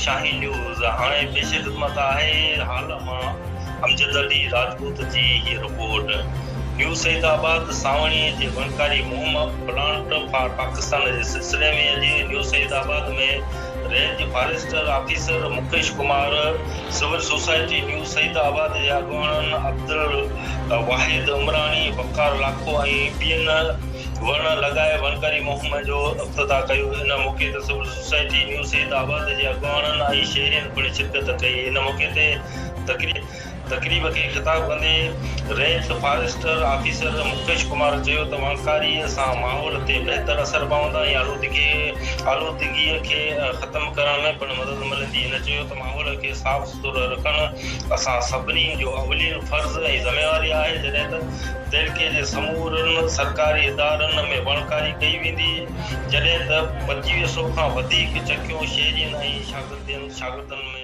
शाही news हाणे पेश ख़िदमत आहे हाल मां अमजद अली राजपूत जी ही रिपोर्ट। न्यू सईदाबाद सावणी जे वनकारी मुहिम प्लांट फॉर पाकिस्तान जे सिलसिले में अॼु न्यू सईदाबाद में range forester officer Mukesh Kumar civil society new Saidabad जे अॻुवाणनि अब्दुल वाहिद उमरानी बकार लाखो ऐं ॿियनि वण लगाए वनकारी मुहिम जो इफ्तिताह कयो। इन मौके ते सिविल सोसाइटी न्यू सईदाबाद जे अॻुवाणनि ऐं शहरियुनि पिणु शिरकत कई। इन मौके ते तकरीब खे ख़िताब कंदे range forester officer Mukesh Kumar चयो त वनकारीअ सां माहौल ते बहितर असर पवंदा ऐं आलूदगीअ खे ख़त्म करण में पिणु मदद मिलंदी। इन चयो त माहौल खे साफ़ सुथरो रखणु असां सभिनी जो अवलीन फ़र्ज़ ऐं ज़िमेवारी आहे। जॾहिं त तइलके जे समूरनि सरकारी इदारनि में वणकारी कई वेंदी, जॾहिं त 2500 खां वधीक चकियूं शहरियुनि ऐं शागिर्दनि में